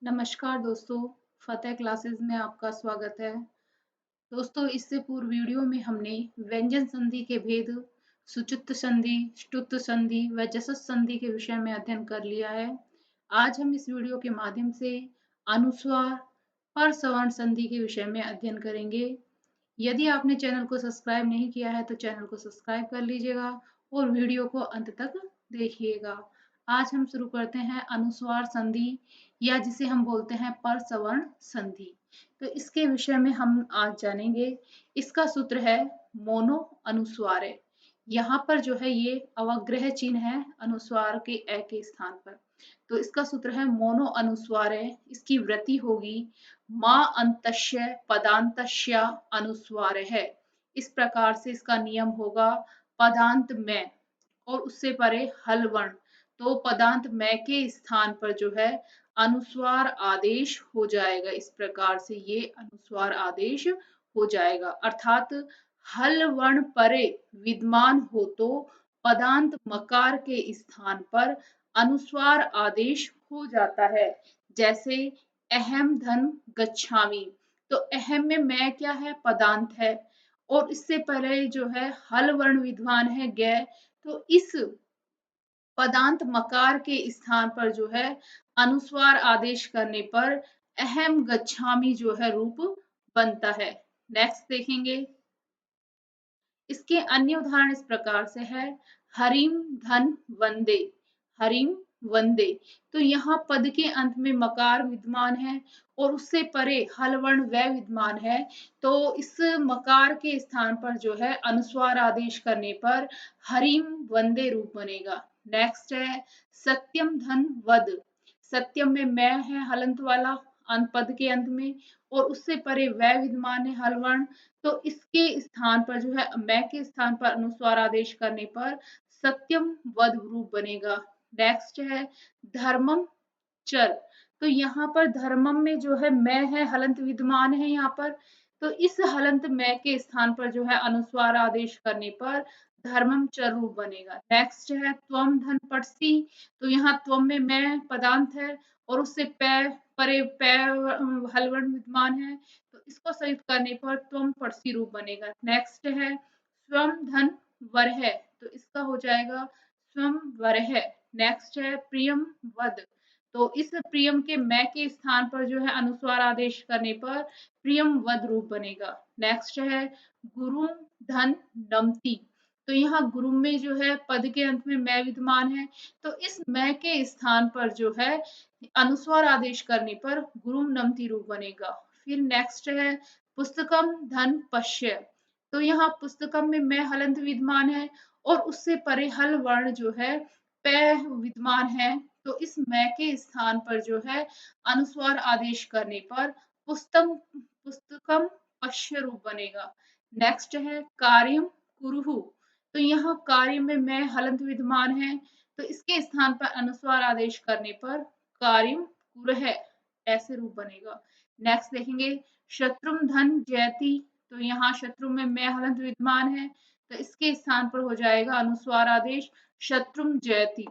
नमस्कार दोस्तों, फतेह क्लासेस में आपका स्वागत है। दोस्तों, इससे पूर्व वीडियो में हमने व्यंजन संधि के भेद, सुचुत्त संधि, ष्टुत्त संधि व जसस संधि के विषय में अध्ययन कर लिया है। आज हम इस वीडियो के माध्यम से अनुस्वार और सवर्ण संधि के विषय में अध्ययन करेंगे। यदि आपने चैनल को सब्सक्राइब नहीं किया है तो चैनल को सब्सक्राइब कर लीजिएगा और वीडियो को अंत तक देखिएगा। आज हम शुरू करते हैं अनुस्वार संधि या जिसे हम बोलते हैं पर सवर्ण संधि। तो इसके विषय में हम आज जानेंगे। इसका सूत्र है मोनो अनुस्वारे। यहाँ पर जो है ये अवग्रह चिन्ह है अनुस्वार के ए के स्थान पर। तो इसका सूत्र है मोनो अनुस्वारे। इसकी वृत्ति होगी माँ अंतस्य पदांतस्य अनुस्वार है। इस प्रकार से इसका नियम होगा पदांत में और उससे परे हल वर्ण। तो पदांत में के स्थान पर जो है अनुस्वार आदेश हो जाएगा। इस प्रकार से ये अनुस्वार आदेश हो जाएगा, अर्थात हल वर्ण परे विद्यमान हो तो पदांत मकार के स्थान पर अनुस्वार आदेश हो जाता है। जैसे अहम धन गच्छामि। तो अहम में मैं क्या है? पदांत है और इससे पहले जो है हल वर्ण विद्यमान है गे। तो इस पदांत मकार के स्थान पर जो है अनुस्वार आदेश करने पर अहम गच्छामि जो है रूप बनता है। नेक्स्ट देखेंगे। इसके अन्य उदाहरण इस प्रकार से है हरिम धन वंदे। हरिम वंदे। तो यहाँ पद के अंत में मकार विद्यमान है और उससे परे हल वर्ण व विद्यमान है। तो इस मकार के स्थान पर जो है अनुस्वार आदेश करने पर हरिम वंदे रूप बनेगा। नेक्स्ट है सत्यम धन वद। सत्यम में मैं है हलंत वाला अंत पद के अंत में और उससे परे व विद्यमान है हल वर्ण। तो इसके स्थान पर जो है मैं के स्थान पर अनुस्वार आदेश करने पर सत्यम वद रूप बनेगा। नेक्स्ट है धर्मम चर। तो यहाँ पर धर्मम में जो है मैं है हलंत विद्यमान है यहाँ पर। तो इस हलंत मैं के स्थान पर जो है अनुस्वार आदेश करने पर धर्मम चर रूप बनेगा। नेक्स्ट है त्वम धन पटसी। तो यहाँ त्वम में मैं पदांत है और उससे परे हलवर्ण विद्यमान है। तो इसको संयुक्त करने पर त्वम पड़सी रूप बनेगा। नेक्स्ट है स्वम धन वरह। तो इसका हो जाएगा स्वम वरह। नेक्स्ट है प्रियम वद। तो इस प्रियम के मैं के स्थान पर जो है अनुस्वार आदेश करने पर प्रियम वद रूप बनेगा। नेक्स्ट है गुरु धन नमती। तो यहाँ गुरु में जो है पद के अंत में मैं विद्यमान है। तो इस मैं के स्थान पर जो है अनुस्वार आदेश करने पर गुरु नमती रूप बनेगा। फिर नेक्स्ट है पुस्तकम धन पश्य। तो यहाँ पुस्तकम में मैं हलंत विद्यमान है और उससे परे हल वर्ण जो है पै विद्यमान है। तो इस मैं के स्थान पर जो है अनुस्वार आदेश करने पर पुस्तकम पश्य रूप बनेगा। नेक्स्ट है कार्यम कुरुहु। तो यहाँ कार्य में मैं हलंत विद्यमान है। तो इसके स्थान पर अनुस्वार आदेश करने पर कार्यम कुरह ऐसे रूप बनेगा। नेक्स्ट देखेंगे शत्रुम धन जयति। तो यहाँ शत्रु में मैं हलंत विद्यमान है। तो इसके स्थान पर हो जाएगा अनुस्वार आदेश शत्रुम जयति।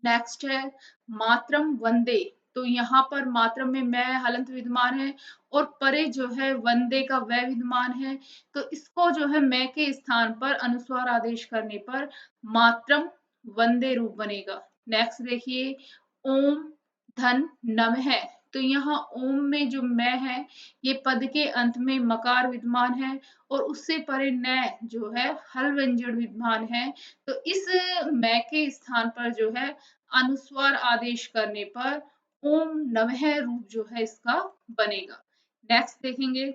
नेक्स्ट है मातरम वंदे। तो यहाँ पर मातरम में मैं हलंत विद्यमान है और परे जो है वंदे का वह विद्यमान है। तो इसको जो है मैं के स्थान पर अनुस्वार आदेश करने पर मातरम वंदे रूप बनेगा। नेक्स्ट देखिए ओम धन नम है। तो यहाँ ओम में जो मैं है ये पद के अंत में मकार विद्यमान है और उससे परे न जो है हल व्यंजन विद्यमान है। तो इस मैं के स्थान पर जो है अनुस्वार आदेश करने पर ओम नमः रूप जो है इसका बनेगा। नेक्स्ट देखेंगे।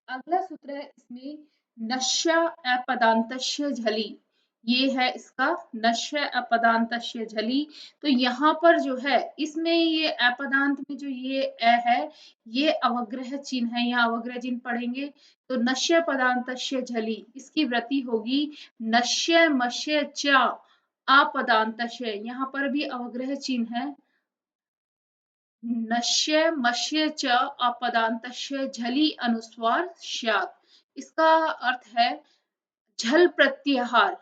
अगला सूत्र है इसमें नश्य अपदांतस्य झली। ये है इसका नश्य अपदांतस्य झली। तो यहाँ पर जो है इसमें ये अपदांत में जो ये अ है ये अवग्रह चिन्ह है। यहाँ अवग्रह चिन्ह पढ़ेंगे तो नश्य पदांतस्य झली। इसकी वृत्ति होगी नश्य मश्य च अपदांतस्य। यहाँ पर भी अवग्रह चिन्ह है। नश्य मश्य च अपदांतस्य झली अनुस्वार स्यात्। इसका अर्थ है झल प्रत्याहार।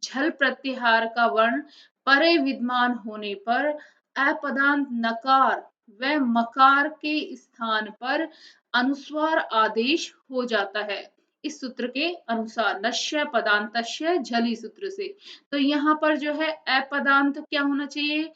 झल प्रत्याहार का वर्ण परे विद्यमान होने पर अपदांत नकार व मकार के स्थान पर अनुस्वार आदेश हो जाता है। इस सूत्र के अनुसार नश्य पदांतस्य झली सूत्र से। तो यहाँ पर जो है अपदांत क्या होना चाहिए,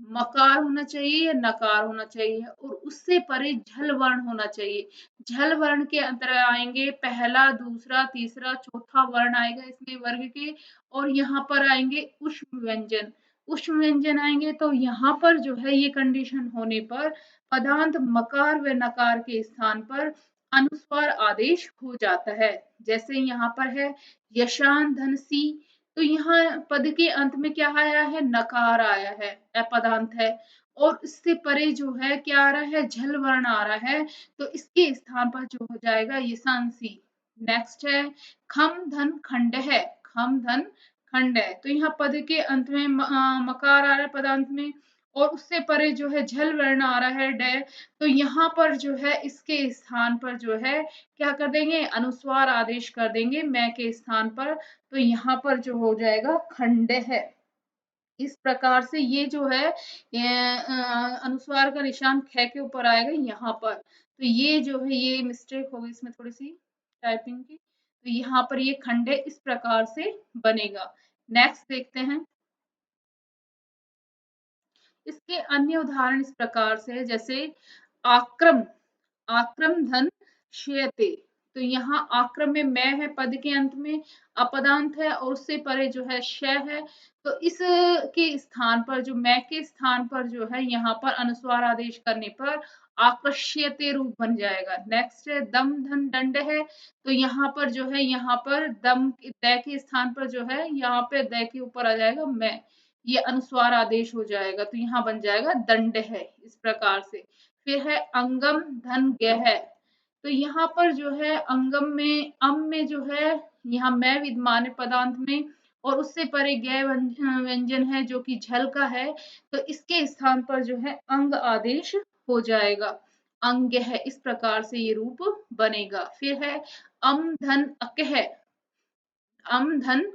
मकार होना चाहिए या नकार होना चाहिए, और उससे परे झल वर्ण होना चाहिए। झल वर्ण के अंतर आएंगे पहला, दूसरा, तीसरा, चौथा वर्ण आएगा इसमें वर्ग के, और यहाँ पर आएंगे उष्म व्यंजन। उष्म व्यंजन आएंगे तो यहाँ पर जो है ये कंडीशन होने पर पदांत मकार व नकार के स्थान पर अनुस्वार आदेश हो जाता है। जैसे यहाँ पर है यशान धनसी, तो यहाँ पद के अंत में क्या आया है, नकार आया है, अपदांत है, और इससे परे जो है क्या आ रहा है, झल वर्ण आ रहा है, तो इसके स्थान पर जो हो जाएगा यशांसी। नेक्स्ट है खम धन खंड है, खम धन खंड है, तो यहाँ पद के अंत में मकार आ रहा है पदांत में, और उससे परे जो है झल वर्ण आ रहा है डे, तो यहाँ पर जो है इसके स्थान पर जो है क्या कर देंगे, अनुस्वार आदेश कर देंगे मैं के स्थान पर, तो यहाँ पर जो हो जाएगा खंड है। इस प्रकार से ये जो है अनुस्वार का निशान ख के ऊपर आएगा यहाँ पर, तो ये जो है ये मिस्टेक होगी इसमें थोड़ी सी टाइपिंग की, तो यहाँ पर ये खंडे इस प्रकार से बनेगा। नेक्स्ट देखते हैं, इसके अन्य उदाहरण इस प्रकार से है, जैसे आक्रम, आक्रम धन श्यते, तो यहाँ आक्रम में मैं है पद के अंत में, अपदांत है और उससे परे जो है श है, तो इस के स्थान पर जो मैं के स्थान पर जो है यहाँ पर अनुस्वार आदेश करने पर आकर्ष्यते रूप बन जाएगा। नेक्स्ट है दम धन दंड है, तो यहाँ पर जो है यहाँ पर दम द के स्थान पर जो है यहाँ पे द के ऊपर आ जाएगा मैं, ये अनुस्वार आदेश हो जाएगा, तो यहाँ बन जाएगा दंड है। इस प्रकार से फिर है अंगम धन गह, तो यहाँ पर जो है अंगम में अम में जो है यहाँ मैं विद्यमान है पदांत में, और उससे परे गै व्यंजन है जो कि झल का है, तो इसके स्थान पर जो है अंग आदेश हो जाएगा, अंग है, इस प्रकार से ये रूप बनेगा। फिर है अम धन अकह, अम धन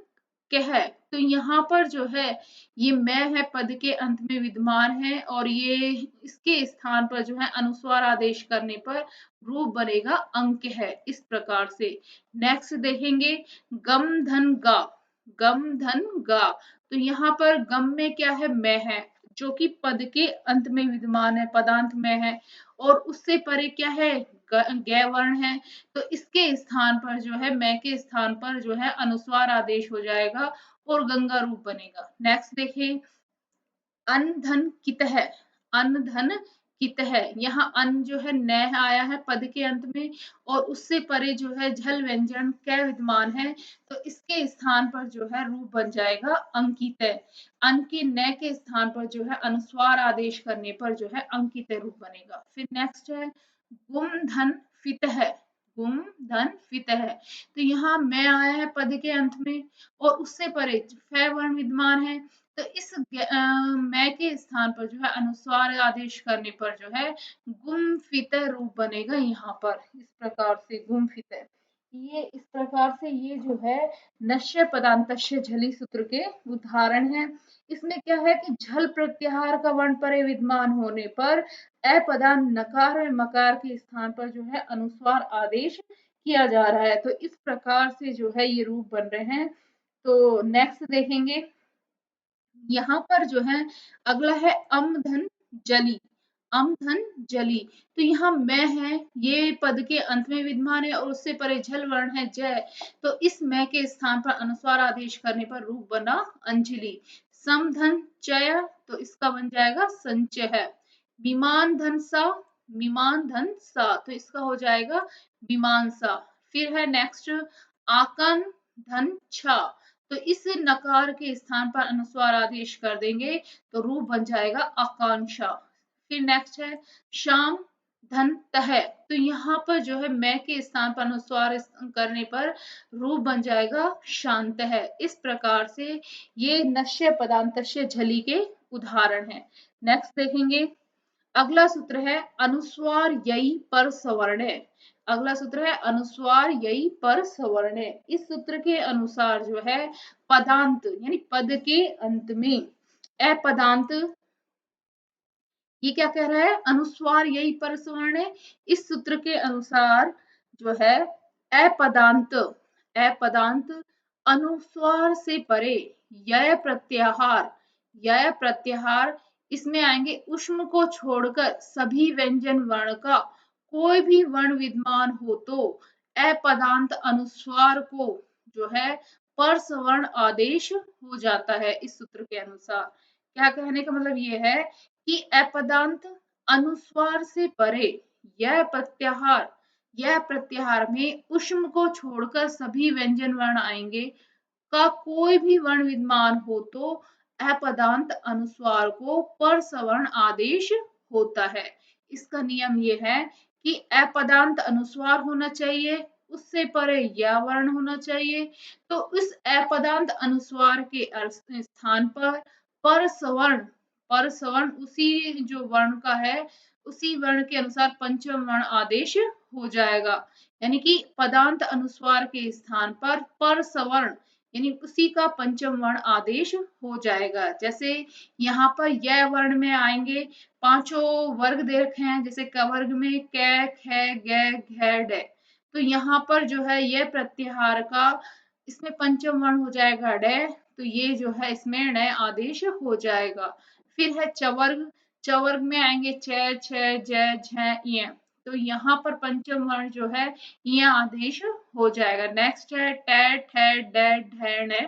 कह, तो यहाँ पर जो है ये मैं है पद के अंत में विद्यमान है, और ये इसके स्थान पर जो है अनुस्वार आदेश करने पर रूप बनेगा अंक है, इस प्रकार से। नेक्स्ट देखेंगे गम धन गा, गम धन गा, तो यहाँ पर गम में क्या है, मैं है, जो कि पद के अंत में विद्यमान है, पदांत में है, और उससे परे क्या है, गै वर्ण है, तो इसके स्थान पर जो है मैं के स्थान पर जो है अनुस्वार आदेश हो जाएगा और गंगा रूप बनेगा। नेक्स्ट देखिए अन धन कित है, अन धन कित है, यहाँ अन जो है न आया है पद के अंत में, और उससे परे जो है झल व्यंजन कै विद्यमान है, तो इसके स्थान पर जो है रूप बन जाएगा अंकित। अन के न के स्थान पर जो है अनुस्वार आदेश करने पर जो है अंकित रूप बनेगा। फिर नेक्स्ट है गुम धन फित है, गुम धन फित है, तो यहाँ मैं आया है पद के अंत में, और उससे परे फै वर्ण विद्यमान है, तो इस मैं के स्थान पर जो है अनुस्वार आदेश करने पर जो है गुम फित रूप बनेगा यहाँ पर, इस प्रकार से गुम फित, ये इस प्रकार से ये जो है नश्य पदांतस्य झली सूत्र के उदाहरण है। इसमें क्या है कि झल प्रत्याहार का वर्ण परे विद्यमान होने पर अपदान नकार और मकार के स्थान पर जो है अनुस्वार आदेश किया जा रहा है, तो इस प्रकार से जो है ये रूप बन रहे हैं। तो नेक्स्ट देखेंगे, यहाँ पर जो है अगला है अम धन जली, अम धन जली, तो यहाँ मैं है ये पद के अंत में विद्यमान है, और उससे परे झल वर्ण है जय, तो इस मैं के स्थान पर अनुस्वार आदेश करने पर रूप बना अंजलि। सम धन चय, तो इसका बन जाएगा संचय है। विमान धन सा, विमान धन सा, तो इसका हो जाएगा विमानसा। फिर है नेक्स्ट आकन धन छा, तो इस नकार के स्थान पर अनुस्वार आदेश कर देंगे तो रूप बन जाएगा आकांक्षा। फिर नेक्स्ट है शाम धन तह, तो यहाँ पर जो है मैं के स्थान पर अनुस्वार करने पर रूप बन जाएगा शांत है। इस प्रकार से ये नश्य पदांतस्य झली के उदाहरण है। नेक्स्ट देखेंगे, अगला सूत्र है अनुस्वार यई पर सवर्ण है, अगला सूत्र है अनुस्वार यई पर सवर्ण है। इस सूत्र के अनुसार जो है पदांत यानी पद के अंत में अपदांत ये क्या कह रहा है, अनुस्वार यही परसवर्ण है। इस सूत्र के अनुसार जो है अपदांत, अपदांत अनुस्वार से परे य प्रत्याहार, य प्रत्याहार इसमें आएंगे ऊष्म को छोड़कर सभी व्यंजन वर्ण का कोई भी वर्ण विद्यमान हो तो अपदांत अनुस्वार को जो है परसवर्ण आदेश हो जाता है। इस सूत्र के अनुसार क्या कहने का मतलब ये है कि अपदांत अनुस्वार से परे यह प्रत्याहार में ऊष्म को छोड़कर सभी व्यंजन वर्ण आएंगे का कोई भी वर्ण विद्यमान हो तो अपदांत अनुस्वार को परसवर्ण आदेश होता है। इसका नियम ये है कि अपदांत अनुस्वार होना चाहिए, उससे परे या वर्ण होना चाहिए, तो इस अपदांत अनुस्वार के स्थान पर परसवर्ण, परसवर्ण उसी जो वर्ण का है उसी वर्ण के अनुसार पंचम वर्ण आदेश हो जाएगा। यानी कि पदांत अनुस्वार के स्थान पर परसवर्ण यानी उसी का पंचम वर्ण आदेश हो जाएगा। जैसे यहाँ पर यह वर्ण में आएंगे पांचों वर्ग दे रखे हैं, जैसे क वर्ग में क, ख, ग, घ, ड। तो यहाँ पर जो है यह प्रत्याहार का इसमें पंचम वर्ण हो जाएगा ड, तो ये जो है इसमें ण आदेश हो जाएगा। फिर है चवर्ग, चवर्ग में आएंगे च, छ, ज, झ, य। तो यहाँ पर पंचम वर्ण जो है ये आदेश हो जाएगा। नेक्स्ट है ट, ठ, ड, ढ, ण।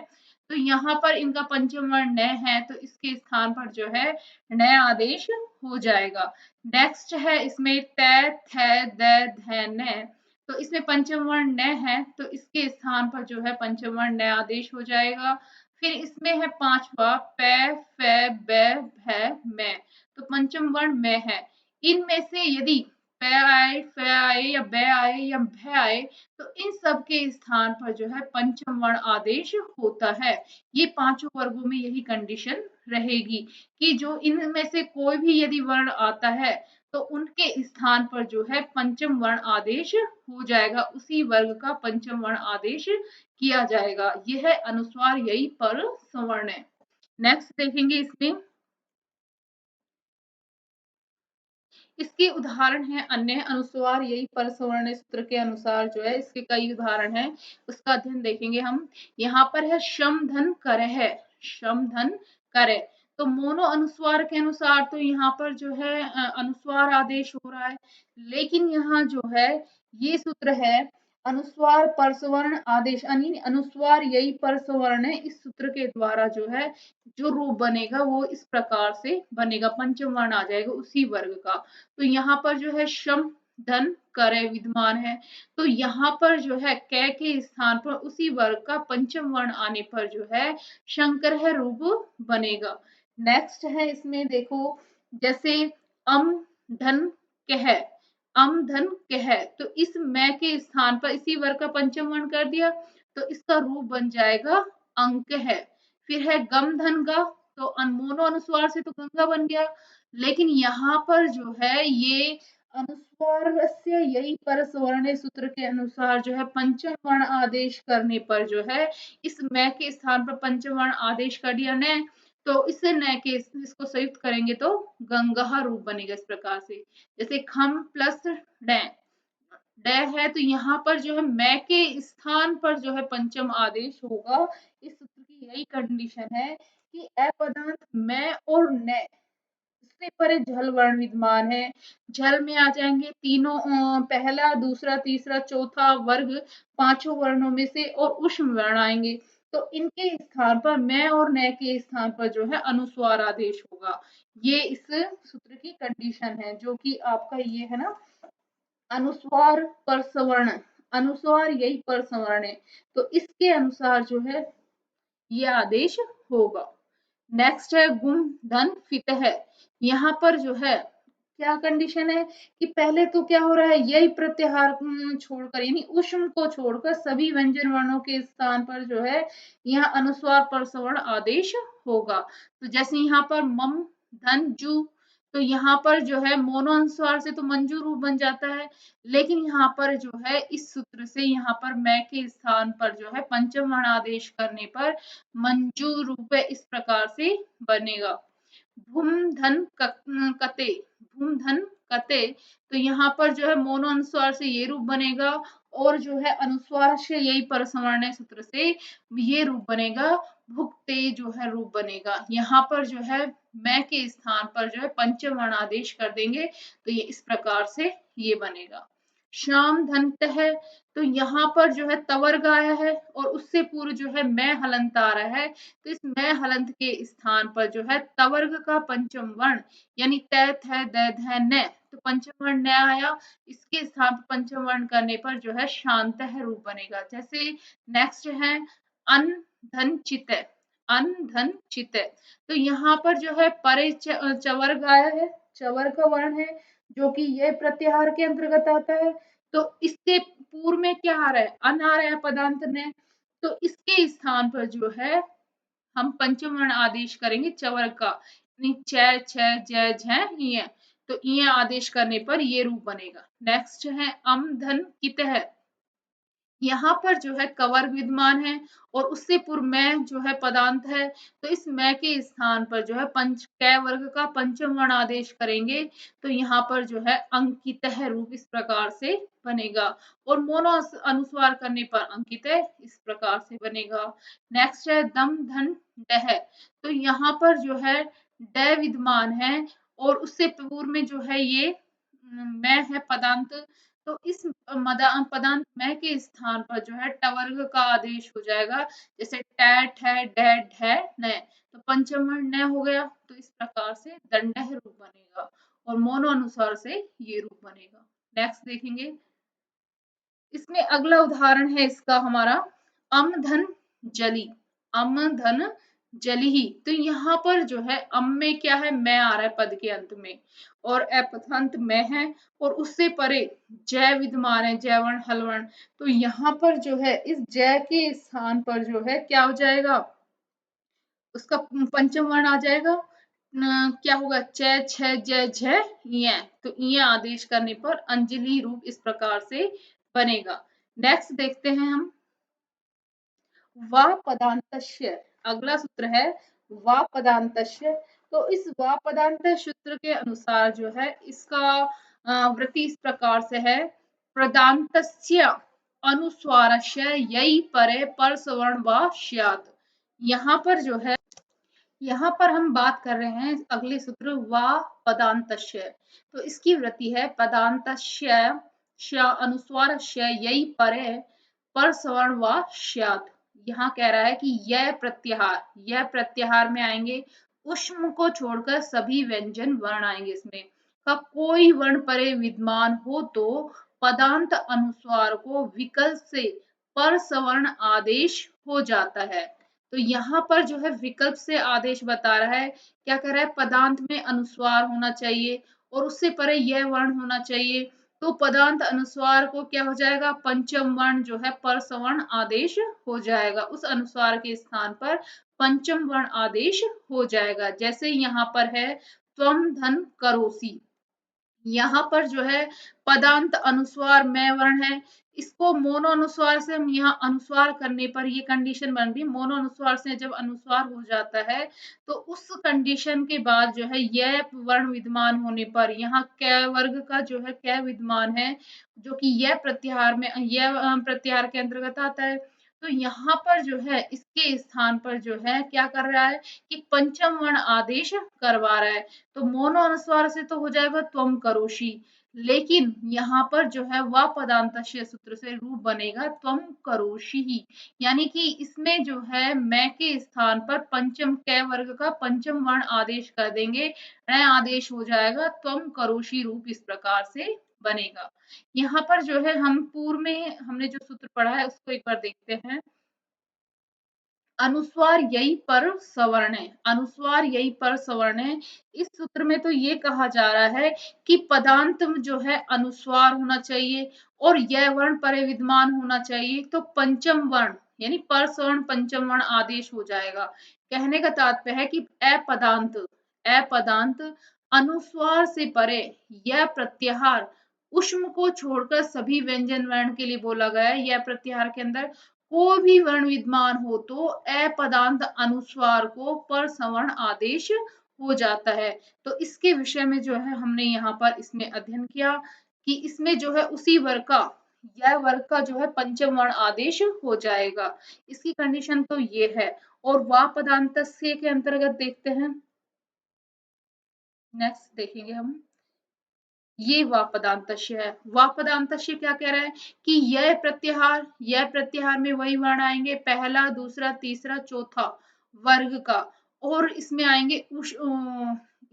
तो यहाँ पर इनका पंचम वर्ण न है तो इसके स्थान पर जो है न आदेश हो जाएगा। नेक्स्ट है इसमें त, थ, द, ध, न। तो इसमें पंचम वर्ण न है तो इसके स्थान पर जो है पंचम वर्ण न आदेश हो जाएगा। फिर इसमें है पांचवा प, फ, ब, भ, म। तो पंचम वर्ण में है। इनमें से यदि प आए, फ आए या ब आए या भ आए तो इन सब के स्थान पर जो है पंचम वर्ण आदेश होता है। ये पांचों वर्गों में यही कंडीशन रहेगी कि जो इनमें से कोई भी यदि वर्ण आता है तो उनके स्थान पर जो है पंचम वर्ण आदेश हो जाएगा, उसी वर्ग का पंचम वर्ण आदेश किया जाएगा। यह है अनुस्वार यही पर सवर्ण है। नेक्स्ट देखेंगे इसमें इसके उदाहरण है अन्य अनुस्वार यही परसवर्ण सूत्र के अनुसार जो है इसके कई उदाहरण हैं, उसका अध्ययन देखेंगे हम। यहाँ पर है शम धन कर है, शम धन कर। तो मोनो अनुस्वार के अनुसार तो यहाँ पर जो है अनुस्वार आदेश हो रहा है, लेकिन यहाँ जो है ये सूत्र है अनुस्वार परसवर्ण आदेश यानी अनुस्वार यही परसवर्ण है। इस सूत्र के द्वारा जो है जो रूप बनेगा वो इस प्रकार से बनेगा, पंचम वर्ण आ जाएगा उसी वर्ग का। तो यहाँ पर जो है शम धन करे विद्यमान है, तो यहाँ पर जो है कै के स्थान पर उसी वर्ग का पंचम वर्ण आने पर जो है शंकर है रूप बनेगा। नेक्स्ट है इसमें देखो जैसे अम धन कह, अम धन कह, तो इस मैं के स्थान पर इसी वर्ग का पंचम वर्ण कर दिया तो इसका रूप बन जाएगा अंक है। फिर है गम धन गा, तो अनमोनो अनुस्वार से तो गंगा बन गया, लेकिन यहाँ पर जो है ये अनुस्वार से यही परसवर्ण सूत्र के अनुसार जो है पंचम वर्ण आदेश करने पर जो है इस मैं के स्थान पर पंचम वर्ण आदेश कर दिया ने, तो इससे न के इसको संयुक्त करेंगे तो गंगा रूप बनेगा इस प्रकार से। जैसे खम प्लस ड, ड है तो यहाँ पर जो है मैं के स्थान पर जो है पंचम आदेश होगा। इस सूत्र की यही कंडीशन है कि अपदांत मैं और न इससे परे झल वर्ण विद्यमान है। झल में आ जाएंगे तीनों पहला दूसरा तीसरा चौथा वर्ग पांचों वर्णों में से और उष्म वर्ण आएंगे, तो इनके स्थान पर मैं और न के स्थान पर जो है अनुस्वार आदेश होगा। ये इस सूत्र की कंडीशन है जो कि आपका ये है ना अनुस्वार पर सवर्ण, अनुस्वार यही पर सवर्ण है, तो इसके अनुसार जो है ये आदेश होगा। नेक्स्ट है गुम धन फित है। यहाँ पर जो है क्या कंडीशन है कि पहले तो क्या हो रहा है यही प्रत्याहार छोड़कर यानी उष्म को छोड़कर सभी व्यंजन वर्णों के स्थान पर जो है यहाँ अनुस्वार पर सवर्ण आदेश होगा। तो जैसे यहाँ पर मम धन जू, तो यहाँ पर जो है मोनो अनुस्वार से तो मंजू रूप बन जाता है, लेकिन यहाँ पर जो है इस सूत्र से यहाँ पर मैं के स्थान पर जो है पंचम वर्ण आदेश करने पर मंजू रूप इस प्रकार से बनेगा। भूम धन कते, भूम धन कते। तो यहाँ पर जो है मोनो अनुस्वार से ये रूप बनेगा, और जो है अनुस्वार से यही परसवर्ण सूत्र से ये रूप बनेगा, भुक्ते जो है रूप बनेगा। यहाँ पर जो है मैं के स्थान पर जो है पंचम वर्ण आदेश कर देंगे, तो ये इस प्रकार से ये बनेगा। श्याम धनत है, तो यहाँ पर जो है तवर्ग आया है और उससे पूर्व जो है मैं हलंत आ रहा है, तो इस मैं हलंत के स्थान पर जो है तवर्ग का पंचम वर्ण यानी तैथ है, दैध है, न, तो पंचम वर्ण न आया, इसके स्थान पर पंचम वर्ण करने पर जो है शांत है रूप बनेगा। जैसे नेक्स्ट है अन धन चित, अन धन चित, तो यहाँ पर जो है परे चवर्ग आया है, चवर का वर्ण है जो कि ये प्रत्याहार के अंतर्गत आता है। तो इससे पूर्व में क्या आ रहा है, अन आ रहा है पदांत ने, तो इसके स्थान पर जो है हम पंचम वर्ण आदेश करेंगे चवर्ग का, यानी च, छ, ज, झ, य, तो य आदेश करने पर ये रूप बनेगा। नेक्स्ट है अम धन कित है, यहाँ पर जो है कवर विद्यमान है और उससे पूर्व में जो है पदांत है, तो इस मैं के स्थान पर जो है पंच कै वर्ग का पंचम वर्ण आदेश करेंगे, तो यहाँ पर जो है अंकित है रूप इस प्रकार से बनेगा, और मोनो अनुस्वार करने पर अंकित है इस प्रकार से बनेगा। नेक्स्ट है दम धन डह, तो यहाँ पर जो है ड विद्यमान है और उससे पूर्व में जो है ये मैं है पदांत, तो इस पदांत मैं के स्थान पर जो है टवर्ग का आदेश हो जाएगा, जैसे टैट है, डेड है, न, तो पंचम वर्ण न हो गया, तो इस प्रकार से दंडह रूप बनेगा और मोनो अनुसार से ये रूप बनेगा। नेक्स्ट देखेंगे, इसमें अगला उदाहरण है इसका हमारा अम धन जली, अम धन जली ही, तो यहाँ पर जो है अम में क्या है, मैं आ रहा है पद के अंत में और अपथंत में है और उससे परे जय विद्यमान है, जय वर्ण हल वर्ण, तो यहाँ पर जो है इस जय के स्थान पर जो है क्या हो जाएगा, उसका पंचम वर्ण आ जाएगा, क्या होगा, च, छ, ज, झ, य, तो य आदेश करने पर अंजलि रूप इस प्रकार से बनेगा। नेक्स्ट देखते हैं हम वा पदांतस्य, अगला सूत्र है वा पदांतस्य, तो इस वा पदांत सूत्र के अनुसार जो है इसका वृत्ति इस प्रकार से है, प्रदांतस्य अनुस्वारस्य यई परे पर सवर्ण वा स्यात्। यहाँ पर जो है, यहाँ पर हम बात कर रहे हैं अगले सूत्र वा पदांतस्य, तो इसकी वृत्ति है पदांतस्य अनुस्वारस्य यई परे पर सवर्ण वा स्यात्। यहाँ कह रहा है कि यह प्रत्याहार में आएंगे, उष्म को छोड़कर सभी व्यंजन वर्ण आएंगे, इसमें का कोई वर्ण परे विद्यमान हो तो पदांत अनुस्वार को विकल्प से पर सवर्ण आदेश हो जाता है। तो यहाँ पर जो है विकल्प से आदेश बता रहा है, क्या कह रहा है, पदांत में अनुस्वार होना चाहिए और उससे परे यह वर्ण होना चाहिए, तो पदांत अनुस्वार को क्या हो जाएगा, पंचम वर्ण जो है पर सवर्ण आदेश हो जाएगा, उस अनुस्वार के स्थान पर पंचम वर्ण आदेश हो जाएगा। जैसे यहाँ पर है त्वम धन करोसी, यहाँ पर जो है पदांत अनुस्वार में वर्ण है, इसको मोनो अनुस्वार से हम यहाँ अनुस्वार करने पर ये कंडीशन बन रही, मोनो अनुस्वार से जब अनुस्वार हो जाता है तो उस कंडीशन के बाद जो है यह वर्ण विद्यमान होने पर यहाँ कै वर्ग का जो है कै विद्यमान है, जो कि यह प्रत्याहार में यह प्रत्याहार के अंतर्गत आता है, तो यहाँ पर जो है इसके स्थान पर जो है क्या कर रहा है कि पंचम वर्ण आदेश करवा रहा है, तो मोनो अनुस्वार से तो हो जाएगा त्वम करोषि, लेकिन यहाँ पर जो है व पदांतस्य सूत्र से रूप बनेगा त्वम करोषि ही, यानी कि इसमें जो है मैं के स्थान पर पंचम कै वर्ग का पंचम वर्ण आदेश कर देंगे, नया आदेश हो जाएगा त्वम करोषि रूप इस प्रकार से बनेगा। यहाँ पर जो है हम पूर्व में हमने जो सूत्र पढ़ा है उसको एक बार देखते हैं, अनुस्वार यही पर सवर्ण है, अनुस्वार यही पर सवर्ण है, इस सूत्र में तो ये कहा जा रहा है कि पदांत जो है अनुस्वार होना चाहिए और यह वर्ण परे विद्यमान होना चाहिए, तो पंचम वर्ण यानी पर सवर्ण पंचम वर्ण आदेश हो जाएगा। कहने का तात्पर्य है कि अपदांत अनुस्वार से परे यह प्रत्याहार उष्म को छोड़कर सभी व्यंजन वर्ण के लिए बोला गया है, यह प्रत्याहार के अंदर कोई भी वर्ण विद्यमान हो तो अपदांत अनुस्वार को पर सवर्ण आदेश हो जाता है। तो इसके विषय में जो है हमने यहाँ पर इसमें अध्ययन किया कि इसमें जो है उसी वर्ग का, यह वर्ग का जो है पंचम वर्ण आदेश हो जाएगा। इसकी कंडीशन तो ये है। और वा पदांतस्य के अंतर्गत देखते हैं, नेक्स्ट देखेंगे हम, ये वापदांतस्य है। वापदांतस्य क्या कह रहा है कि यह प्रत्याहार में वही वर्ण आएंगे, पहला, दूसरा, तीसरा, चौथा वर्ग का, और इसमें आएंगे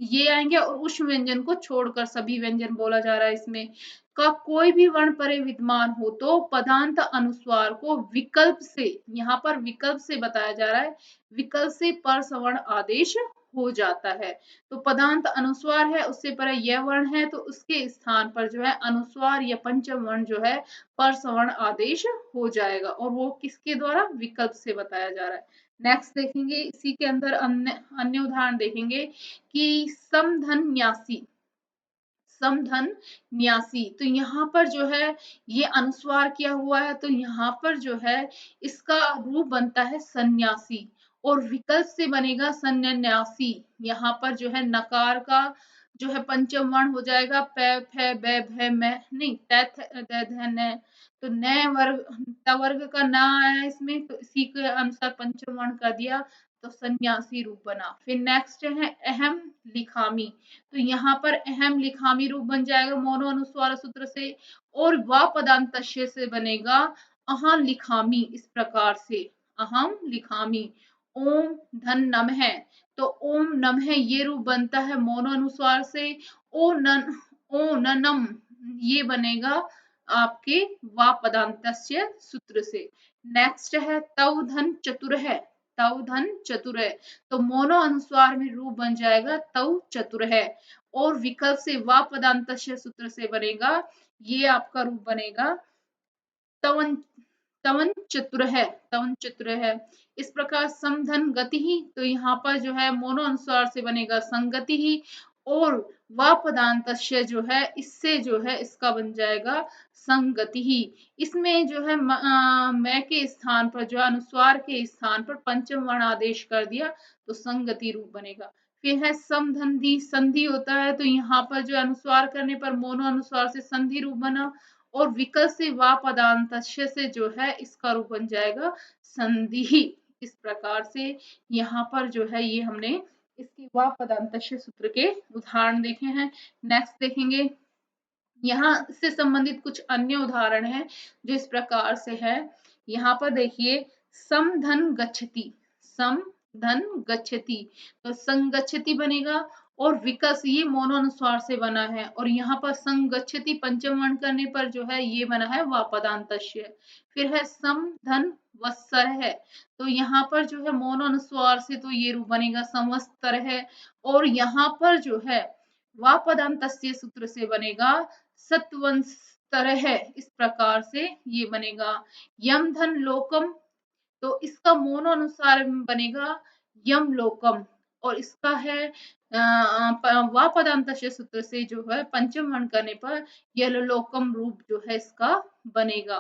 ये आएंगे, और उस व्यंजन को छोड़कर सभी व्यंजन बोला जा रहा है इसमें का कोई भी वर्ण परे विद्यमान हो तो पदांत अनुस्वार को विकल्प से, यहाँ पर विकल्प से बताया जा रहा है, विकल्प से पर सवर्ण आदेश हो जाता है। तो पदांत अनुस्वार है, उससे परे यह वर्ण है, तो उसके स्थान पर जो है अनुस्वार या पंचम वर्ण जो है पर सवर्ण आदेश हो जाएगा, और वो किसके द्वारा, विकल्प से बताया जा रहा है। नेक्स्ट देखेंगे, इसी के अंदर अन्य अन्य उदाहरण देखेंगे कि समधन न्यासी, समधन न्यासी, तो यहाँ पर जो है ये अनुस्वार किया हुआ है, तो यहाँ पर जो है इसका रूप बनता है सन्यासी, और विकल्प से बनेगा सन्यासी। यहाँ पर जो है नकार का जो है पंचम वर्ण हो जाएगा पै फै बै भै मै, नहीं दै दै धै नै, तो न वर्ग, त वर्ग का ना आया इसमें, तो इसी के अनुसार पंचम वर्ण कर दिया, तो सन्यासी रूप बना। फिर नेक्स्ट है अहम लिखामी, तो यहाँ पर अहम लिखामी रूप बन जाएगा मोनो अनुस्वार सूत्र से, और व पदांतस्य से बनेगा अहम लिखामी, इस प्रकार से अहम लिखामी। ओम धन नम है, तो ओम नम है ये रूप बनता है मोनो अनुस्वार से, ओ ननम ये बनेगा आपके वा पदांतस्य सूत्र से। नेक्स्ट है तव धन चतुर है, तव धन चतुर है, तो मोनो अनुस्वार में रूप बन जाएगा तव चतुर है, और विकल्प से वा पदांतस्य सूत्र से बनेगा, ये आपका रूप बनेगा तवन, तवन चतुर है, तवन चतुर है। इस प्रकार समधन गति ही, तो यहाँ पर जो है मोनो अनुस्वार से बनेगा संगति ही, और व पदांतस्य जो है इससे जो है इसका बन जाएगा संगति ही। इसमें जो है मैं के स्थान पर जो है अनुस्वार के स्थान पर पंचम वर्ण आदेश कर दिया, तो संगति रूप बनेगा। फिर है समधि, संधि होता है, तो यहाँ पर जो अनुस्वार करने पर मोनो अनुस्वार से संधि रूप बना, और विकल्प से वा पदांतस्य से जो है इसका रूप बन जाएगा संधि। इस प्रकार से यहाँ पर जो है ये हमने इसके वा पदांतस्य सूत्र के उदाहरण देखे हैं। नेक्स्ट देखेंगे, यहाँ से संबंधित कुछ अन्य उदाहरण हैं जो इस प्रकार से है। यहाँ पर देखिए समधन गच्छति, समधन गच्छति, तो संगच्छति बनेगा, और विकस ये मोनो अनुस्वार से बना है, और यहाँ पर संगच्छति पंचम वर्ण करने पर जो है ये बना है वापदांतस्य। फिर है समधन वत्सर है, तो यहाँ पर जो है मोनो अनुस्वार से तो ये रूप बनेगा संवत्सर है, और यहाँ पर जो है वापदांतस्य सूत्र से बनेगा सत्वंतर है, इस प्रकार से ये बनेगा। यम धन लोकम, तो इसका मोनो अनुसार बनेगा यम लोकम, और इसका है वा पदांतस्य सूत्र से जो है पंचम वर्ण करने पर यल लोकम रूप जो है इसका बनेगा।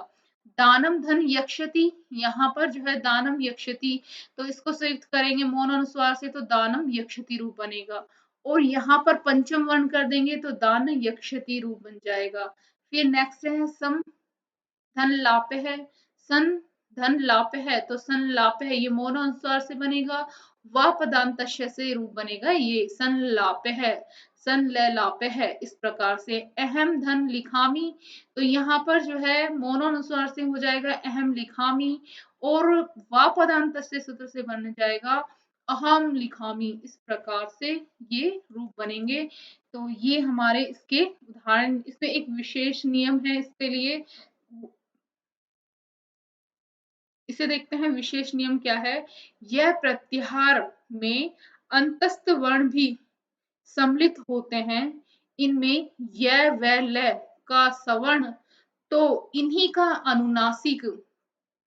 दानम धन यक्षति, यहाँ पर जो है दानम यक्षति, तो इसको संयुक्त करेंगे मोनो अनुस्वार से, तो दानम यक्षति रूप बनेगा, और यहाँ पर पंचम वर्ण कर देंगे तो दान यक्षति रूप बन जाएगा। फिर नेक्स्ट है सम धन लाप है, सन धन लाप है, तो सन लाप है ये मोनो अनुस्वार से बनेगा, व पदांतस्य से रूप बनेगा ये सन लाप है, सन ले लाप है। इस प्रकार से अहम धन लिखामी, तो यहाँ पर जो है मोनो अनुस्वार से हो जाएगा अहम लिखामी, और व पदांतस्य सूत्र से बन जाएगा अहम लिखामी। इस प्रकार से ये रूप बनेंगे। तो ये हमारे इसके उदाहरण, इसमें एक विशेष नियम है इसके लिए, इसे देखते हैं विशेष नियम क्या है। यह प्रत्याहार में अंतस्थ वर्ण भी सम्मिलित होते हैं, इनमें य व ल का सवर्ण तो इन्हीं का अनुनासिक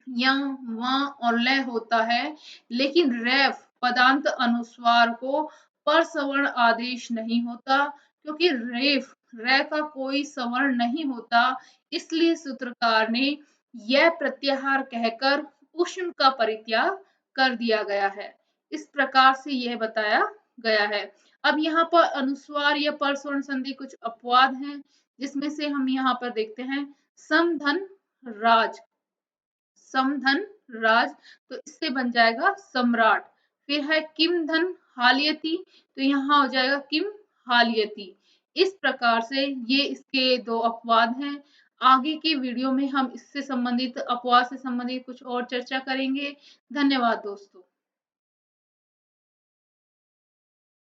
या व और ल होता है, लेकिन रेफ पदांत अनुस्वार को पर सवर्ण आदेश नहीं होता, क्योंकि रेफ रे का कोई सवर्ण नहीं होता, इसलिए सूत्रकार ने यह प्रत्याहार कहकर उष्ण का परित्याग कर दिया गया है। इस प्रकार से यह बताया गया है। अब यहाँ पर अनुस्वार या परस्वर्ण संधि कुछ अपवाद हैं, जिसमें से हम यहाँ पर देखते हैं समधन राज, समधन राज, तो इससे बन जाएगा सम्राट। फिर है किम धन हालियती, तो यहाँ हो जाएगा किम हालियती। इस प्रकार से ये इसके दो अपवाद हैं। आगे की वीडियो में हम इससे संबंधित अपवाद से संबंधित कुछ और चर्चा करेंगे। धन्यवाद दोस्तों।